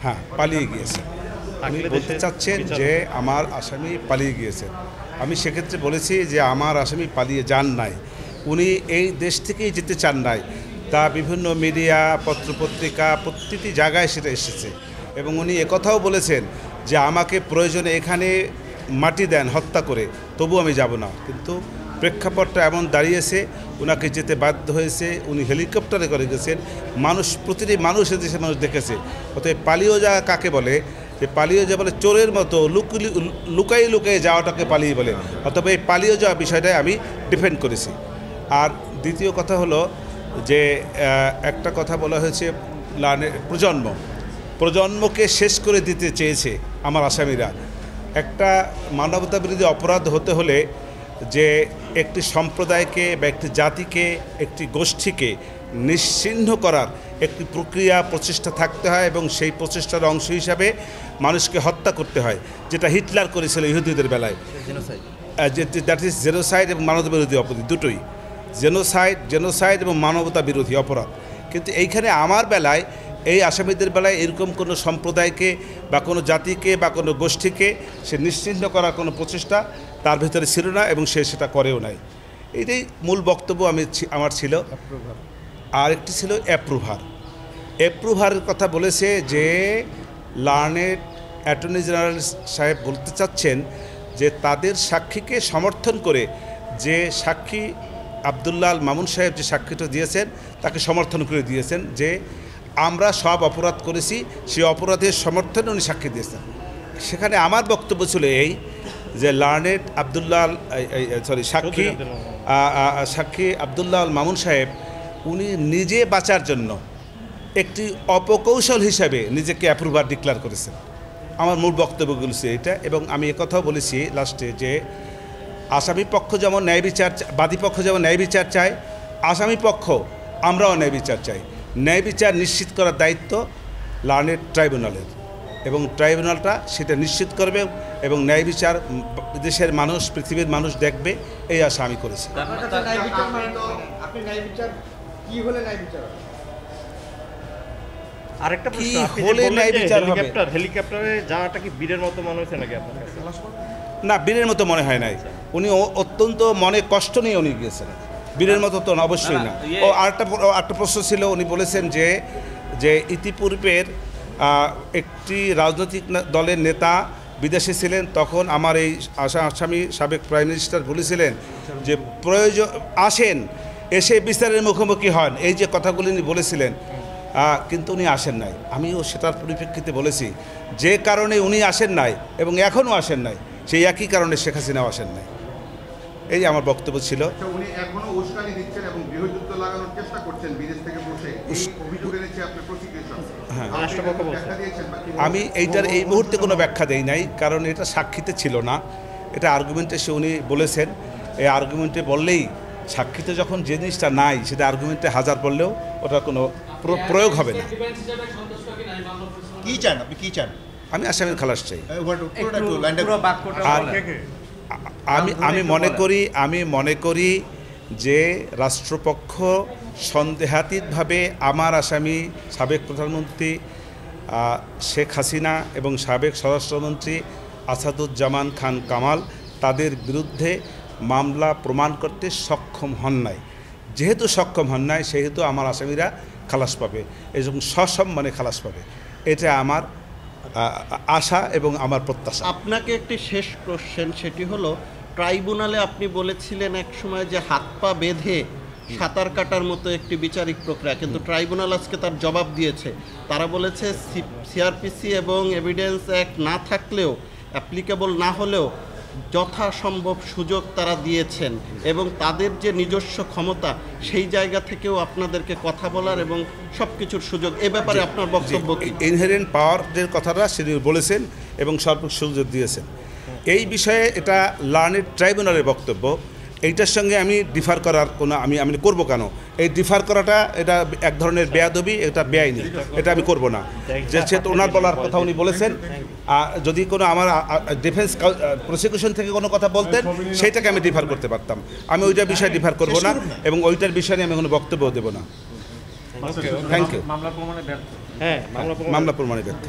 হ্যাঁ, পালিয়ে গিয়েছেন। উনি বলতে চাচ্ছেন যে আমার আসামি পালিয়ে গিয়েছেন। আমি সেক্ষেত্রে বলেছি যে আমার আসামি পালিয়ে যান নাই, উনি এই দেশ থেকেই যেতে চান নাই। তা বিভিন্ন মিডিয়া, পত্রপত্রিকা প্রতিটি জায়গায় সেটা এসেছে এবং উনি একথাও বলেছেন যে আমাকে প্রয়োজনে এখানে মাটি দেন হত্যা করে, তবু আমি যাব না। কিন্তু প্রেক্ষাপটটা এমন দাঁড়িয়েছে, ওনাকে যেতে বাধ্য হয়েছে। উনি হেলিকপ্টারে করে গেছেন, প্রতিটি মানুষ এদেশে মানুষ দেখেছে। অতএব পালিয়ে যাওয়া কাকে বলে? যে পালিয়ে যাওয়া বলে চোরের মতো লুকাই লুকাই যাওয়াটাকে পালিয়ে বলে। অথবা এই পালিয়ে যাওয়া বিষয়টাই আমি ডিফেন্ড করেছি। আর দ্বিতীয় কথা হলো যে একটা কথা বলা হয়েছে প্রজন্মকে শেষ করে দিতে চেয়েছে আমার আসামিরা। একটা মানবতাবিরোধী অপরাধ হতে হলে যে একটি সম্প্রদায়কে বা একটি জাতিকে, একটি গোষ্ঠীকে নিশ্চিহ্ন করার একটি প্রক্রিয়া প্রচেষ্টা থাকতে হয় এবং সেই প্রচেষ্টার অংশ হিসাবে মানুষকে হত্যা করতে হয়, যেটা হিটলার করেছিল ইহুদিদের বেলায়। দ্যাট ইজ জেনোসাইড এবং মানবতাবিরোধী অপরাধ, দুটোই জেনোসাইড এবং মানবতা বিরোধী অপরাধ। কিন্তু এইখানে আমার বেলায়, এই আসামিদের বেলায় এরকম কোনো সম্প্রদায়কে বা কোনো জাতিকে বা কোনো গোষ্ঠীকে সে নিশ্চিহ্ন করার কোনো প্রচেষ্টা তার ভিতরে ছিল না এবং সে সেটা করেও নাই। এইটাই মূল বক্তব্য আমার ছিল। আর একটি ছিল অ্যাপ্রুভারের কথা বলেছে যে লার্নেড অ্যাটর্নি জেনারেল সাহেব বলতে চাচ্ছেন যে তাদের সাক্ষীকে সমর্থন করে যে সাক্ষী আব্দুল্লাহ আল মামুন সাহেব যে সাক্ষীটা দিয়েছেন তাকে সমর্থন করে দিয়েছেন যে আমরা সব অপরাধ করেছি, সেই অপরাধের সমর্থনে উনি সাক্ষী দিয়েছেন। সেখানে আমার বক্তব্য ছিল এই যে লার্নেড সাক্ষী আব্দুল্লাহ আল মামুন সাহেব উনি নিজে বাঁচার জন্য একটি অপকৌশল হিসাবে নিজেকে অ্যাপ্রুভার ডিক্লেয়ার করেছেন। আমার মূল বক্তব্যগুলো ছিল এটা। এবং আমি একথাও বলেছি লাস্টে যে আসামি পক্ষ যেমন ন্যায় বিচার, বাদী পক্ষ যেমন ন্যায় বিচার চায়, আসামি পক্ষ আমরাও ন্যায় বিচার চাই। ন্যায় বিচার নিশ্চিত করার দায়িত্ব লার্নেড ট্রাইব্যুনালের এবং ট্রাইব্যুনালটা সেটা নিশ্চিত করবে এবং ন্যায় বিচার দেশের মানুষ, পৃথিবীর মানুষ দেখবে, এই আশা আমি করেছি। আরেকটা প্রশ্ন, হেলিকপ্টারে যাওয়াটা কি বীরের মতো মনে হয়েছে নাকি আপনার কাছে? না, বীরের মতো মনে হয় নাই। উনি অত্যন্ত মনে কষ্ট নিয়ে উনি গিয়েছেন, বীরের মতো তো অবশ্যই না। ও আরেকটা প্রশ্ন ছিল, উনি বলেছেন যে ইতিপূর্বের একটি রাজনৈতিক দলের নেতা বিদেশে ছিলেন, তখন আমার এই আসামি সাবেক প্রাইম মিনিস্টার বলেছিলেন যে প্রয়োজন আসেন, এসে বিচারের মুখোমুখি হন, এই যে কথাগুলি উনি বলেছিলেন, কিন্তু উনি আসেন নাই। আমিও সেটার পরিপ্রেক্ষিতে বলেছি যে কারণে উনি আসেন নাই এবং এখনও আসেন নাই, সেই একই কারণে শেখ হাসিনাও আসেন নাই। এই আমার বক্তব্য ছিল। উনি এখনো উস্কানি দিচ্ছেন এবং গৃহযুদ্ধ লাগানোর চেষ্টা করছেন বিদেশ থেকে বসে, এই অভিযোগ এনেছে আপনার প্রসিকিউশন। আমি এইটার এই মুহূর্তে কোনো ব্যাখ্যা দেই নাই, কারণ এটা সাক্ষীতে ছিল না, এটা আর্গুমেন্টে উনি বলেছেন। এই আর্গুমেন্টে বললেই, সাক্ষীতে যখন যে জিনিসটা নাই সেটা আর্গুমেন্টে হাজার বললেও ওটা কোনো প্রয়োগ হবে না। কি চান আপনি, কি চান? আমি আসামির খালাস চাই। আর আমি মনে করি যে রাষ্ট্রপক্ষ সন্দেহাতীতভাবে আমার আসামি সাবেক প্রধানমন্ত্রী শেখ হাসিনা এবং সাবেক স্বরাষ্ট্রমন্ত্রী আসাদুজ্জামান খান কামাল তাদের বিরুদ্ধে মামলা প্রমাণ করতে সক্ষম হন নাই। যেহেতু সক্ষম হন নাই, সেহেতু আমার আসামিরা খালাস পাবে এবং সসম্মানে খালাস পাবে, এটা আমার আশা এবং আমার প্রত্যাশা। আপনাকে একটি শেষ কোশ্চেন, সেটি হলো ট্রাইব্যুনালে আপনি বলেছিলেন এক সময় যে হাত পা বেঁধে সাঁতার কাটার মতো একটি বিচারিক প্রক্রিয়া, কিন্তু ট্রাইব্যুনাল আজকে তার জবাব দিয়েছে। তারা বলেছে সিআরপিসি এবং এভিডেন্স অ্যাক্ট না থাকলেও, অ্যাপ্লিকেবল না হলেও যথাসম্ভব সুযোগ তারা দিয়েছেন এবং তাদের যে নিজস্ব ক্ষমতা, সেই জায়গা থেকেও আপনাদেরকে কথা বলার এবং সব কিছুর সুযোগ। এ ব্যাপারে আপনার বক্তব্য কি? ইনহেরেন্ট পাওয়ার যে কথাটা সেটি বলেছেন এবং সর্বোচ্চ সুযোগ দিয়েছেন। এই বিষয়ে এটা লার্নেড ট্রাইব্যুনালের বক্তব্য। এইটার সঙ্গে আমি ডিফার করার কোনো আমি করব কেন? এই ডিফার করাটা এটা এক ধরনের বেয়াদবি, এটা বেআইনি, এটা আমি করব না। যে সেহেতু ওনার বলার কথা উনি বলেছেন, যদি কোনো আমার ডিফেন্স প্রসিকিউশন থেকে কোনো কথা বলতেন সেইটাকে আমি ডিফার করতে পারতাম। আমি ওইটার বিষয়ে ডিফার করব না এবং ওইটার বিষয়ে আমি কোনো বক্তব্য দেব না। Thank you. হ্যাঁ মামলা মামলা প্রমাণে ব্যর্থ।